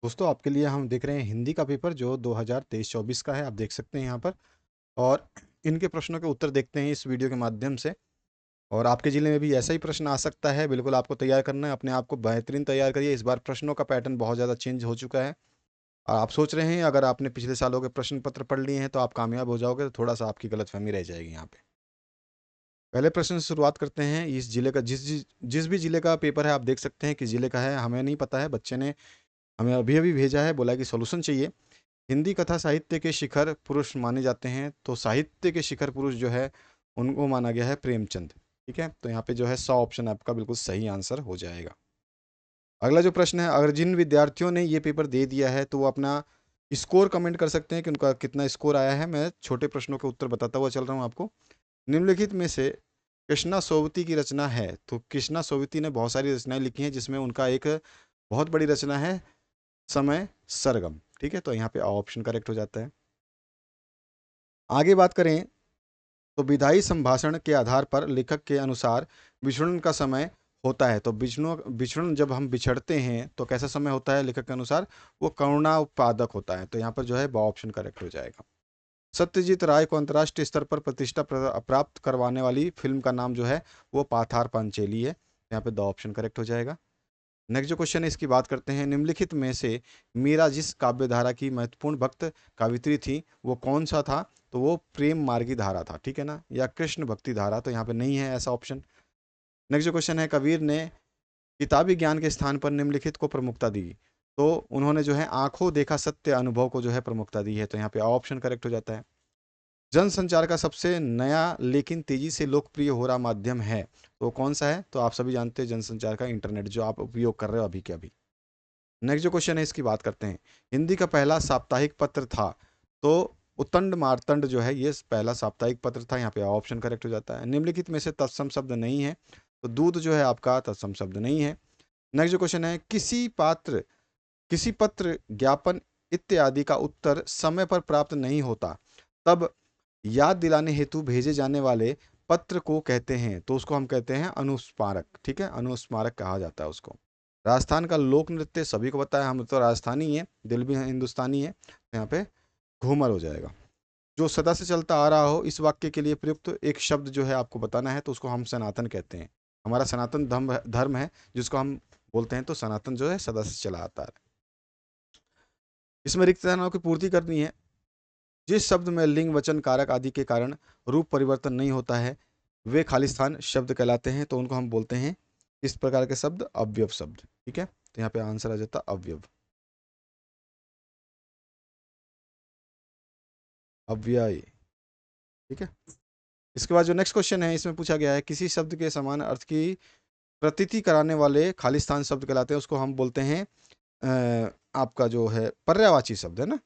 दोस्तों आपके लिए हम देख रहे हैं हिंदी का पेपर जो 2023-24 का है। आप देख सकते हैं यहाँ पर और इनके प्रश्नों के उत्तर देखते हैं इस वीडियो के माध्यम से। और आपके ज़िले में भी ऐसा ही प्रश्न आ सकता है, बिल्कुल आपको तैयार करना है, अपने आप को बेहतरीन तैयार करिए। इस बार प्रश्नों का पैटर्न बहुत ज़्यादा चेंज हो चुका है और आप सोच रहे हैं अगर आपने पिछले सालों के प्रश्न पत्र पढ़ लिए हैं तो आप कामयाब हो जाओगे, तो थोड़ा-सा आपकी गलतफ़हमी रह जाएगी यहाँ पे। पहले प्रश्न से शुरुआत करते हैं। इस ज़िले का जिस भी ज़िले का पेपर है आप देख सकते हैं किस ज़िले का है, हमें नहीं पता है, बच्चे ने हमें अभी-अभी भेजा है, बोला है कि सॉल्यूशन चाहिए। हिंदी कथा साहित्य के शिखर पुरुष माने जाते हैं, तो साहित्य के शिखर पुरुष जो है उनको माना गया है प्रेमचंद। ठीक है, तो यहाँ पे जो है 100 ऑप्शन आपका बिल्कुल सही आंसर हो जाएगा। अगला जो प्रश्न है, अगर जिन विद्यार्थियों ने ये पेपर दे दिया है तो वो अपना स्कोर कमेंट कर सकते हैं कि उनका कितना स्कोर आया है। मैं छोटे प्रश्नों के उत्तर बताता हुआ चल रहा हूँ आपको। निम्नलिखित में से कृष्णा सोवती की रचना है, तो कृष्णा सोवती ने बहुत सारी रचनाएं लिखी हैं जिसमें उनका एक बहुत बड़ी रचना है समय सरगम। ठीक है, तो यहाँ पे ऑप्शन करेक्ट हो जाता है। आगे बात करें तो विधायी संभाषण के आधार पर लेखक के अनुसार विछड़न का समय होता है। तो विछड़न जब हम बिछड़ते हैं तो कैसा समय होता है लेखक के अनुसार? वो करुणा उत्पादक होता है। तो यहाँ पर जो है ब ऑप्शन करेक्ट हो जाएगा। सत्यजीत राय को अंतर्राष्ट्रीय स्तर पर प्रतिष्ठा प्राप्त करवाने वाली फिल्म का नाम जो है वो पाथार पांचेली है। यहाँ पे दो ऑप्शन करेक्ट हो जाएगा। नेक्स्ट जो क्वेश्चन है इसकी बात करते हैं। निम्नलिखित में से मीरा जिस काव्य धारा की महत्वपूर्ण भक्त कवित्री थी वो कौन सा था? तो वो प्रेम मार्गी धारा था। ठीक है ना, या कृष्ण भक्ति धारा, तो यहाँ पे नहीं है ऐसा ऑप्शन। नेक्स्ट जो क्वेश्चन है, कबीर ने किताबी ज्ञान के स्थान पर निम्नलिखित को प्रमुखता दी। तो उन्होंने जो है आंखों देखा सत्य अनुभव को जो है प्रमुखता दी है। तो यहाँ पे ऑप्शन करेक्ट हो जाता है। जनसंचार का सबसे नया लेकिन तेजी से लोकप्रिय हो रहा माध्यम है, तो कौन सा है? तो आप सभी जानते हैं जनसंचार का इंटरनेट जो आप उपयोग कर रहे हो अभी के अभी। नेक्स्ट जो क्वेश्चन है इसकी बात करते हैं। हिंदी का पहला साप्ताहिक पत्र था, तो उतंड मार्तंड जो है ये पहला साप्ताहिक पत्र था। यहाँ पे ऑप्शन करेक्ट हो जाता है। निम्नलिखित में से तत्सम शब्द नहीं है, तो दूध जो है आपका तत्सम शब्द नहीं है। नेक्स्ट जो क्वेश्चन है, किसी पत्र ज्ञापन इत्यादि का उत्तर समय पर प्राप्त नहीं होता, तब याद दिलाने हेतु भेजे जाने वाले पत्र को कहते हैं, तो उसको हम कहते हैं अनुस्मारक। ठीक है, अनुस्मारक कहा जाता है उसको। राजस्थान का लोक नृत्य सभी को पता है, हम तो राजस्थानी ही है, दिल भी हिंदुस्तानी है, तो यहाँ पे घूमर हो जाएगा। जो सदा से चलता आ रहा हो, इस वाक्य के लिए प्रयुक्त एक शब्द जो है आपको बताना है, तो उसको हम सनातन कहते हैं। हमारा सनातन धर्म धर्म है जिसको हम बोलते हैं, तो सनातन जो है सदा से चला आता है। इसमें रिक्त स्थानों की पूर्ति करनी है। जिस शब्द में लिंग वचन कारक आदि के कारण रूप परिवर्तन नहीं होता है वे खालिस्तान शब्द कहलाते हैं, तो उनको हम बोलते हैं इस प्रकार के शब्द अवयव शब्द। ठीक है, तो यहाँ पे आंसर आ जाता अवयव, अव्यय। ठीक है, इसके बाद जो नेक्स्ट क्वेश्चन है इसमें पूछा गया है किसी शब्द के समान अर्थ की प्रतीति कराने वाले खालिस्तान शब्द कहलाते हैं, उसको हम बोलते हैं आपका जो है पर्यायवाची शब्द है ना।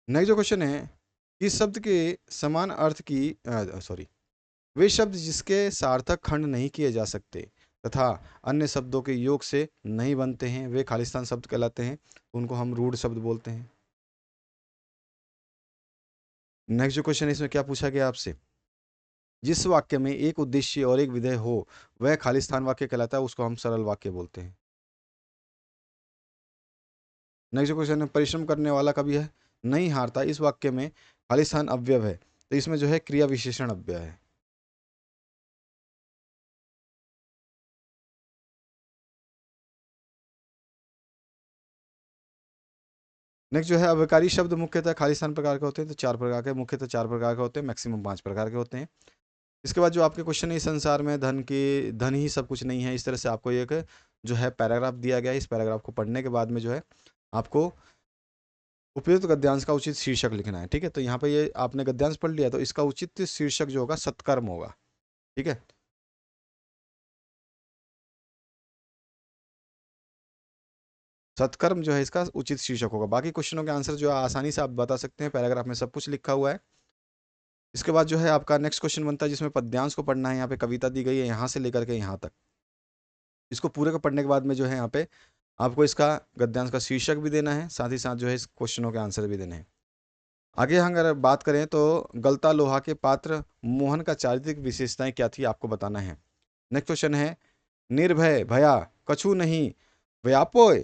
नेक्स्ट जो क्वेश्चन है, इस शब्द के समान अर्थ की सॉरी वे शब्द जिसके सार्थक खंड नहीं किए जा सकते तथा अन्य शब्दों के योग से नहीं बनते हैं वे खालिस्तान शब्द कहलाते हैं, उनको हम रूढ़ शब्द बोलते हैं। नेक्स्ट जो क्वेश्चन है इसमें क्या पूछा गया आपसे, जिस वाक्य में एक उद्देश्य और एक विधेय हो वह खालिस्तान वाक्य कहलाता है, उसको हम सरल वाक्य बोलते हैं। नेक्स्ट जो क्वेश्चन है, परिश्रम करने वाला कभी है नहीं हारता, इस वाक्य में खालिस्तान अव्यय है, तो इसमें जो है क्रिया विशेषण अव्यय है। नेक्स्ट जो है, अव्यकारी शब्द मुख्यतः खालिस्तान प्रकार के होते हैं, तो चार प्रकार के, मुख्यतः चार प्रकार के होते हैं, मैक्सिमम 5 प्रकार के होते हैं। इसके बाद जो आपके क्वेश्चन है, इस संसार में धन ही सब कुछ नहीं है, इस तरह से आपको एक जो है पैराग्राफ दिया गया है। इस पैराग्राफ को पढ़ने के बाद में जो है आपको उपयुक्त गद्यांश का उचित शीर्षक लिखना है। ठीक है, तो यहाँ पे ये आपने गद्यांश पढ़ लिया, तो इसका उचित शीर्षक जो होगा सत्कर्म होगा। ठीक है, सत्कर्म जो है इसका उचित शीर्षक होगा। बाकी क्वेश्चनों के आंसर जो है आसानी से आप बता सकते हैं, पैराग्राफ में सब कुछ लिखा हुआ है। इसके बाद जो है आपका नेक्स्ट क्वेश्चन बनता है जिसमें पद्यांश को पढ़ना है। यहाँ पे कविता दी गई है यहाँ से लेकर के यहाँ तक, इसको पूरे को पढ़ने के बाद में जो है यहाँ पे आपको इसका गद्यांश का शीर्षक भी देना है, साथ ही साथ जो है इस क्वेश्चनों के आंसर भी देने हैं। आगे हम अगर बात करें तो गलता लोहा के पात्र मोहन का चारित्रिक विशेषताएं क्या थी आपको बताना है। नेक्स्ट क्वेश्चन है, निर्भय भया कछु नहीं व्यापोय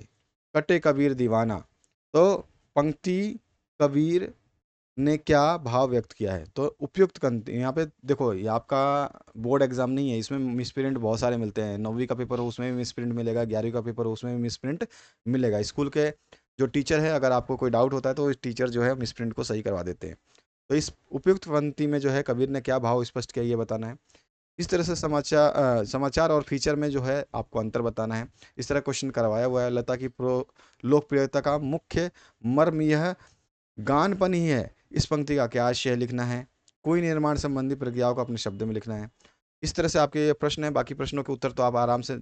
कटे कबीर दीवाना। तो पंक्ति कबीर ने क्या भाव व्यक्त किया है। तो उपयुक्त कंति यहाँ पे देखो, ये आपका बोर्ड एग्जाम नहीं है, इसमें मिसप्रिंट बहुत सारे मिलते हैं। 9वीं का पेपर हो उसमें भी मिसप्रिंट मिलेगा, 11वीं का पेपर हो उसमें भी मिसप्रिंट मिलेगा। स्कूल के जो टीचर है, अगर आपको कोई डाउट होता है तो टीचर जो है मिसप्रिंट को सही करवा देते हैं। तो इस उपयुक्त पंक्ति में जो है कबीर ने क्या भाव स्पष्ट किया ये बताना है। इस तरह से समाचार और फीचर में जो है आपको अंतर बताना है। इस तरह क्वेश्चन करवाया हुआ है। लता की प्रो लोकप्रियता का मुख्य मर्म यह गानपन ही है। इस पंक्ति का क्या आशय लिखना है। कोई निर्माण संबंधी प्रक्रियाओं को अपने शब्द में लिखना है। इस तरह से आपके ये प्रश्न है। बाकी प्रश्नों के उत्तर तो आप आराम से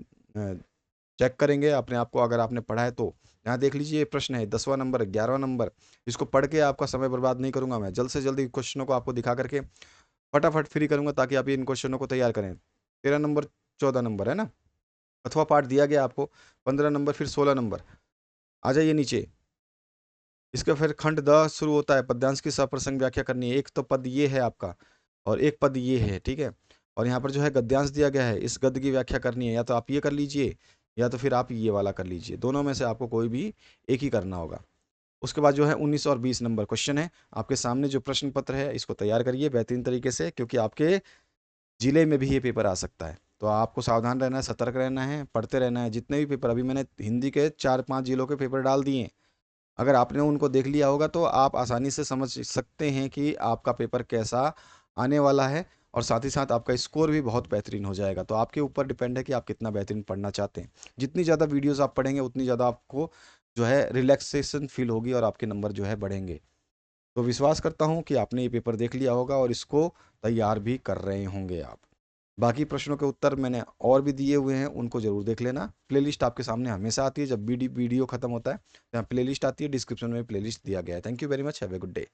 चेक करेंगे अपने आप को, अगर आपने पढ़ा है तो। यहाँ देख लीजिए, ये प्रश्न है 10वां नंबर 11वां नंबर। इसको पढ़ के आपका समय बर्बाद नहीं करूंगा मैं, जल्द से जल्द क्वेश्चनों को आपको दिखा करके फटाफट फ्री करूंगा ताकि आप इन क्वेश्चनों को तैयार करें। 13 नंबर 14 नंबर है ना, अथवा पाठ दिया गया आपको। 15 नंबर फिर 16 नंबर। आ जाइए नीचे। इसका फिर खंड द शुरू होता है, पद्यांश की सप्रसंग व्याख्या करनी है। एक तो पद ये है आपका और एक पद ये है, ठीक है। और यहाँ पर जो है गद्यांश दिया गया है, इस गद्य की व्याख्या करनी है। या तो आप ये कर लीजिए या तो फिर आप ये वाला कर लीजिए, दोनों में से आपको कोई भी एक ही करना होगा। उसके बाद जो है 19 और 20 नंबर क्वेश्चन है आपके सामने। जो प्रश्न पत्र है इसको तैयार करिए बेहतरीन तरीके से, क्योंकि आपके जिले में भी ये पेपर आ सकता है। तो आपको सावधान रहना है, सतर्क रहना है, पढ़ते रहना है। जितने भी पेपर, अभी मैंने हिंदी के 4-5 जिलों के पेपर डाल दिए हैं, अगर आपने उनको देख लिया होगा तो आप आसानी से समझ सकते हैं कि आपका पेपर कैसा आने वाला है। और साथ ही साथ आपका स्कोर भी बहुत बेहतरीन हो जाएगा। तो आपके ऊपर डिपेंड है कि आप कितना बेहतरीन पढ़ना चाहते हैं। जितनी ज़्यादा वीडियोस आप पढ़ेंगे उतनी ज़्यादा आपको जो है रिलैक्सेशन फील होगी और आपके नंबर जो है बढ़ेंगे। तो विश्वास करता हूँ कि आपने ये पेपर देख लिया होगा और इसको तैयार भी कर रहे होंगे आप। बाकी प्रश्नों के उत्तर मैंने और भी दिए हुए हैं, उनको जरूर देख लेना। प्लेलिस्ट आपके सामने हमेशा आती है, जब वीडियो खत्म होता है तो यहाँ प्लेलिस्ट आती है, डिस्क्रिप्शन में प्लेलिस्ट दिया गया है। Thank you very much, have a good day.